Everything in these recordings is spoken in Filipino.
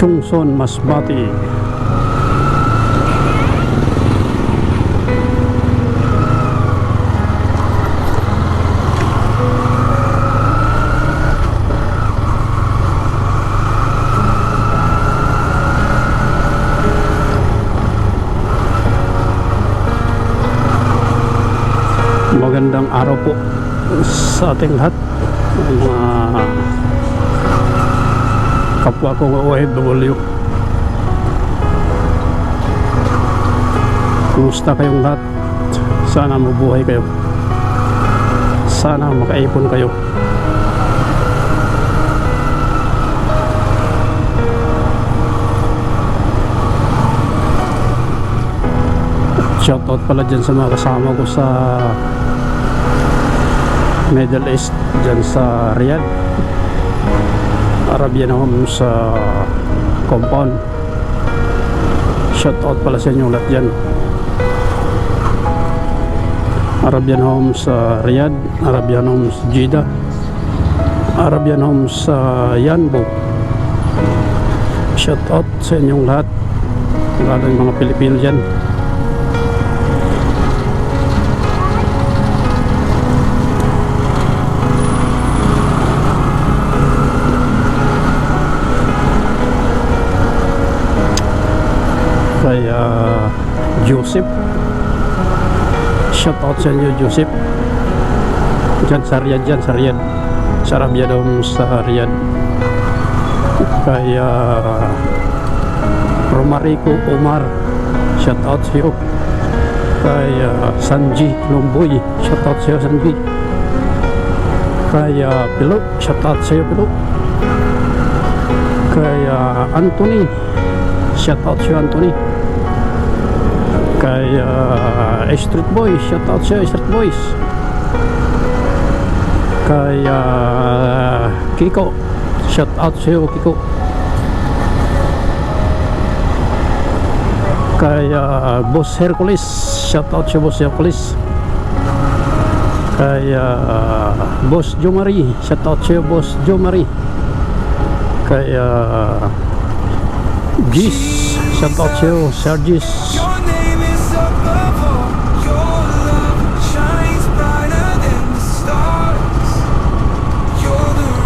Chungson, Masbate. Magandang araw po sa ating lahat, mga kapwa kong OFW. Kumusta kayong lahat? Sana mabuhay kayo, sana makaipon kayo. Shoutout pala dyan sa mga kasama ko sa Middle East, dyan sa Riyadh, Arabian Homes sa compound. Shoutout pala sa inyo lahat dyan. Arabian Homes sa Riyadh, Arabian Homes Jeddah, Arabian Homes sa Yanbu. Shoutout sa inyong lahat, lalo yung mga Pilipino dyan. Kay Joseph, shout out sa inyo Joseph, dyan sa Riyadh, sa Arabian Homes sa Riyadh. Kay Romarico Omar, shout out sa iyo. Kay Sanji Lomboy, shout out sa iyo Sanji. Kay Pilo, shout out sa iyo Pilo. Kay Anthony, shout out sa iyo Anthony. Kay Street Boys, shout out sa Street Boys. Kay Kiko, shout out sa iyo Kiko. Kay Boss Hercules, shout out sa Boss Hercules. Kay Boss Jomari, shout out sa Boss Jomari. Kay Gis, shout out sa iyo Sir Gis.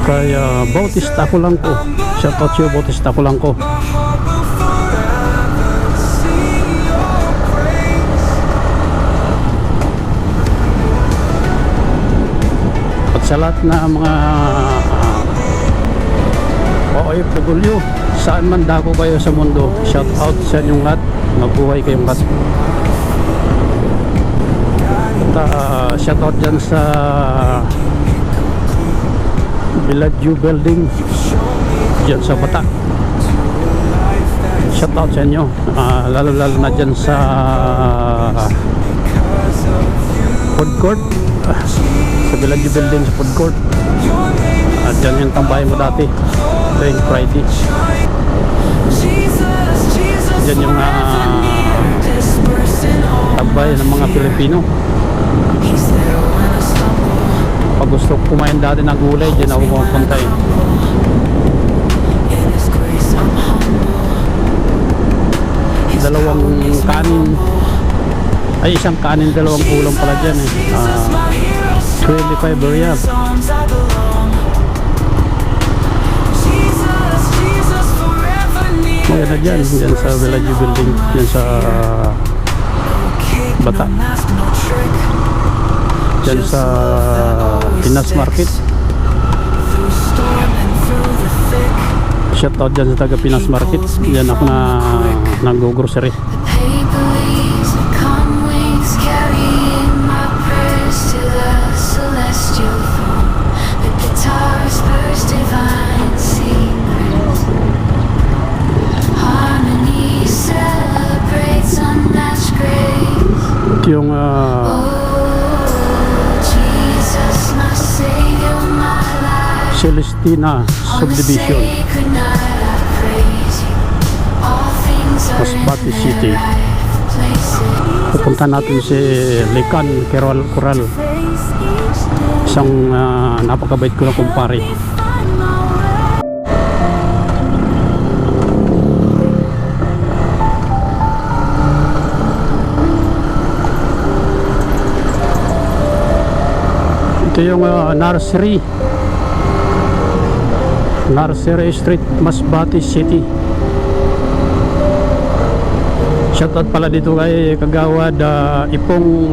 Kay Bautista Kulangko, shoutout siya Bautista Kulangko. At sa lahat na mga OFW, saan man dako kayo sa mundo, shoutout sa inyong lahat, mabuhay kayong lahat. At shoutout dyan sa Villaggio Building dyan sa Bata, shoutout sa inyo. Lalo na dyan sa food court, sa Villaggio Building sa food court. Dyan yung tambahay mo dati tuwing Friday. Dyan yung tambay ng mga Pilipino. Pag gusto kumain dati ng gulay, dyan ako pumunta eh. Dalawang kanin, ay isang kanin, dalawang ulam pala dyan eh. 25 riyal. Maganda dyan, dyan sa Villaggio Building, dyan sa Bata, dyan sa Pinas Market. Shoutout dyan sa taga Pinas Market, dyan ako na nag-grocery. Yung Celestina Subdivision, Masbate City. Pupunta natin si Likan Coral, isang napakabait ko na kumpare. Ito yung nursery Street, Masbate City. Shoutout pala dito kay Kagawad Ipong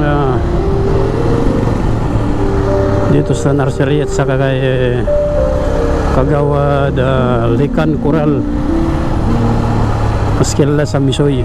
dito sa nursery, at saka kay Kagawad Likan Coral, mas kilala sa Misoy.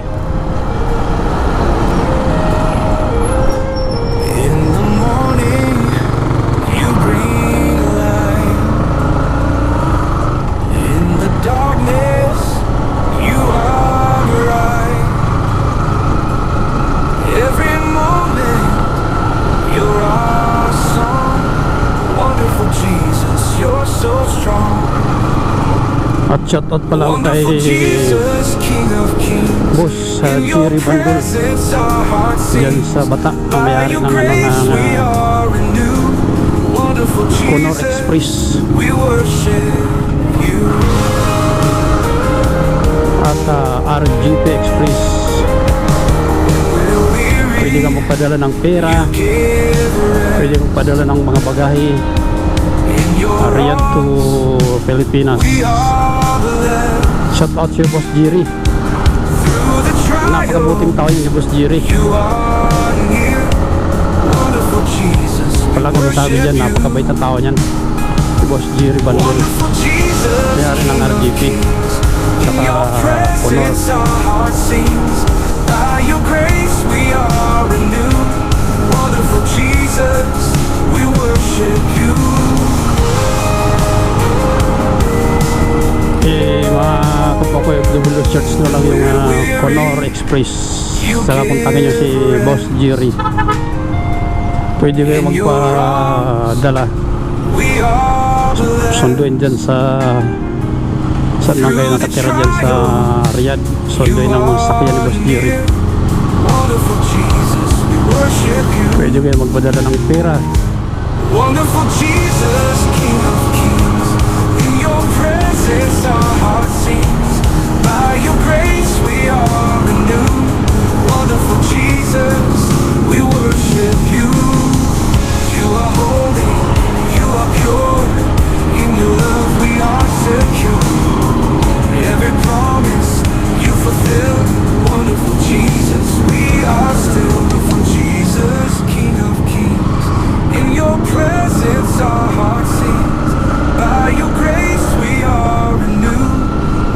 At shoutout pala kay Boss Jerry Bandol dyan sa Bata, may-ari ng Honor Express. At RGP Express, pwede ka magpadala ng pera, pwede kang padala ng mga bagahe Riyadh to Pilipinas. Shout out si Boss Jerry, napakabuting tao yun si Boss Jerry. Pala kung sabi dyan, napakabait na tao niyan si Boss Jerry Bandol, kaya rin ng RGP saka Honor. Mga kapwa ko FW, search nyo lang yung Honor Express, saka kontakin nyo si Boss Jerry. Pwede kayo magpadala, sunduin dyan saan lang kayo nakatira dyan sa Riyadh, sunduin ng sakyan ni Boss Jerry. Pwede kayo magpadala ng pera. Wonderful Jesus, King of Kings, in your presence our heart sings. By your grace we are renewed. Wonderful Jesus, we worship you. You are holy, you are pure. In your love we are secure. Every promise you fulfill. Wonderful Jesus, we are still. Wonderful Jesus, King of Kings, in your presence our heart sings. By your grace we are renewed.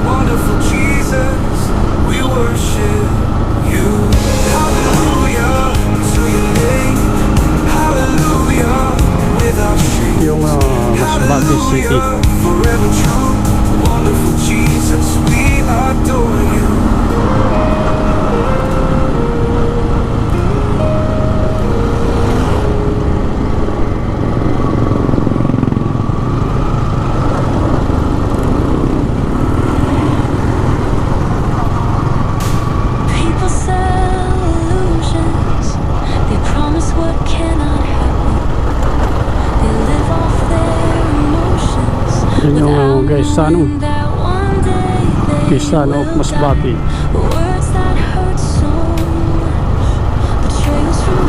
Wonderful Jesus, we worship you. Hallelujah to your name. Hallelujah without shame. Yung Masbate City. Forever true. Wonderful Jesus, we adore you. Kisano of Masbate. Words that hurt so much, betrayals from